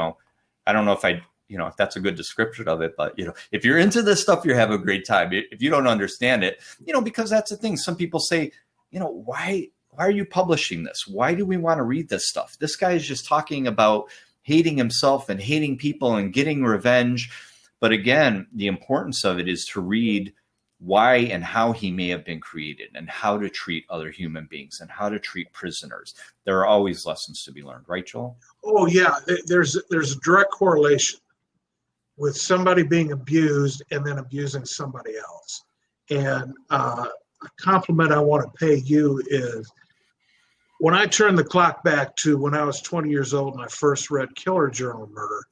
I don't know if if that's a good description of it, but, if you're into this stuff, you're having a great time. If you don't understand it, because that's the thing. Some people say, why why are you publishing this? Why do we want to read this stuff? This guy is just talking about hating himself and hating people and getting revenge. But again, the importance of it is to read why and how he may have been created and how to treat other human beings and how to treat prisoners. There are always lessons to be learned, right, Joel? Oh yeah, there's a direct correlation with somebody being abused and then abusing somebody else. And a compliment I want to pay you is, when I turn the clock back to when I was 20 years old and I first read Killer Journal Murder,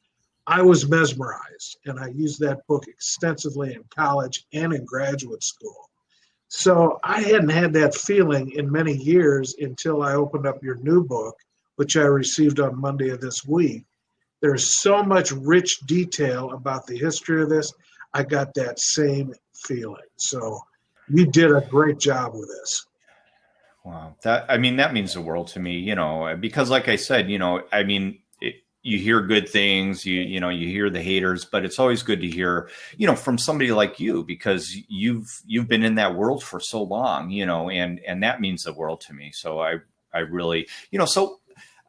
I was mesmerized, and I used that book extensively in college and in graduate school. So I hadn't had that feeling in many years until I opened up your new book, which I received on Monday of this week. There's so much rich detail about the history of this. I got that same feeling. So you did a great job with this. Wow. That means the world to me, because like I said, you hear good things, you hear the haters, but it's always good to hear, from somebody like you, because you've been in that world for so long, and that means the world to me. So I really,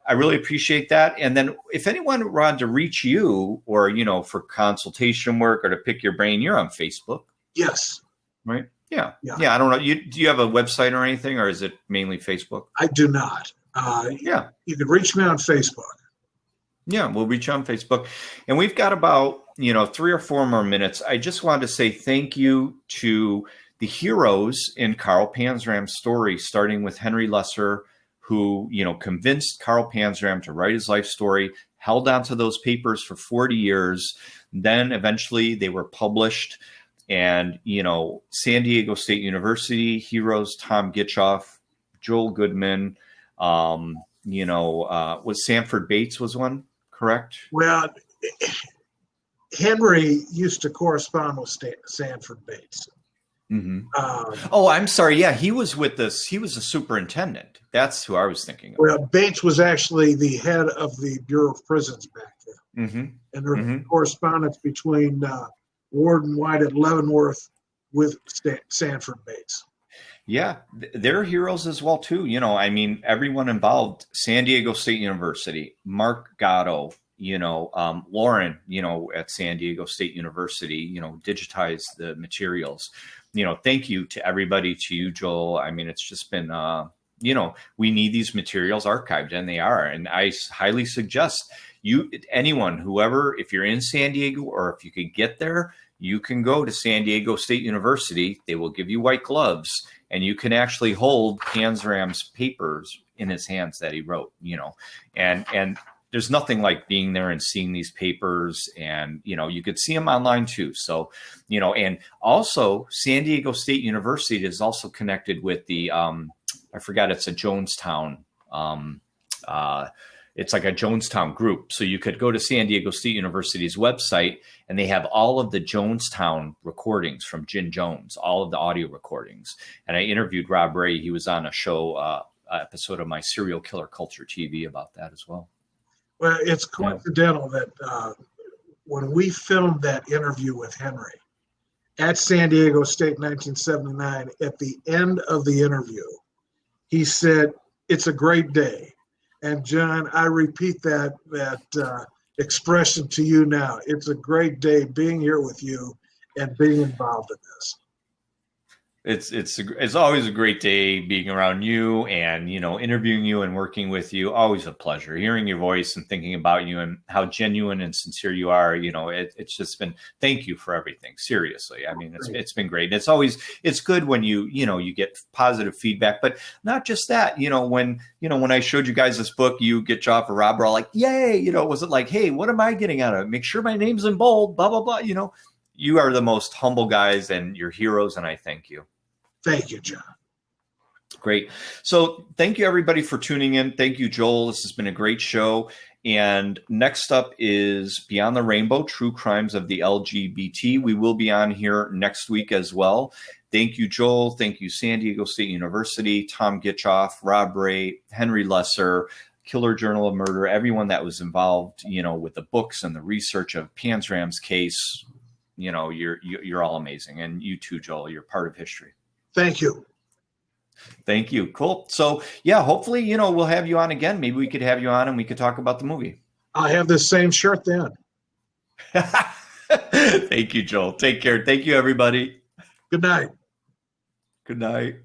I really appreciate that. And then if anyone wanted to reach you or, for consultation work or to pick your brain, you're on Facebook. Yes. Right. Yeah. I don't know. Do you have a website or anything, or is it mainly Facebook? I do not. You can reach me on Facebook. Yeah, we'll reach you on Facebook. And we've got about, 3 or 4 more minutes. I just wanted to say thank you to the heroes in Carl Panzram's story, starting with Henry Lesser, who, convinced Carl Panzram to write his life story, held onto those papers for 40 years. Then eventually they were published. And, San Diego State University heroes, Tom Gitchoff, Joel Goodman, was Sanford Bates was one, correct? Well, Henry used to correspond with Sanford Bates. Mm-hmm. I'm sorry. Yeah, he was with this. He was a superintendent. That's who I was thinking of. Well, Bates was actually the head of the Bureau of Prisons back then. Mm-hmm. And there was correspondence between Warden White at Leavenworth with Sanford Bates. Yeah, they're heroes as well, too. Everyone involved, San Diego State University, Mark Gatto, Lauren, at San Diego State University, digitized the materials. Thank you to everybody, to you, Joel. It's just been, we need these materials archived, and they are. And I highly suggest anyone, whoever, if you're in San Diego or if you could get there, you can go to San Diego State University. They will give you white gloves, and you can actually hold Panzram's papers in his hands that he wrote, and there's nothing like being there and seeing these papers, and, you could see them online too. So, and also San Diego State University is also connected with the, I forgot, it's a Jonestown, it's like a Jonestown group. So you could go to San Diego State University's website, and they have all of the Jonestown recordings from Jin Jones, all of the audio recordings. And I interviewed Rob Ray. He was on a show, episode of my Serial Killer Culture TV about that as well. Well, it's coincidental that when we filmed that interview with Henry at San Diego State in 1979, at the end of the interview, he said, "It's a great day." And John, I repeat that expression to you now. It's a great day being here with you and being involved in this. It's always a great day being around you and, interviewing you and working with you. Always a pleasure hearing your voice and thinking about you and how genuine and sincere you are. It's just been, thank you for everything. Seriously. It's been great. It's good when you get positive feedback, but not just that, when I showed you guys this book, you get Joff or Rob were all like, yay, was it like, hey, what am I getting out of it? Make sure my name's in bold, blah, blah, blah. You are the most humble guys and you're heroes. And I thank you. Thank you, John. Great. So thank you, everybody, for tuning in. Thank you, Joel. This has been a great show. And next up is Beyond the Rainbow, True Crimes of the LGBT. We will be on here next week as well. Thank you, Joel. Thank you, San Diego State University, Tom Gitchoff, Rob Ray, Henry Lesser, Killer Journal of Murder, everyone that was involved, with the books and the research of Panzram's case. You're all amazing. And you too, Joel. You're part of history. Thank you. Thank you. Cool. So yeah, hopefully, we'll have you on again. Maybe we could have you on and we could talk about the movie. I have the same shirt then. Thank you, Joel. Take care. Thank you, everybody. Good night. Good night.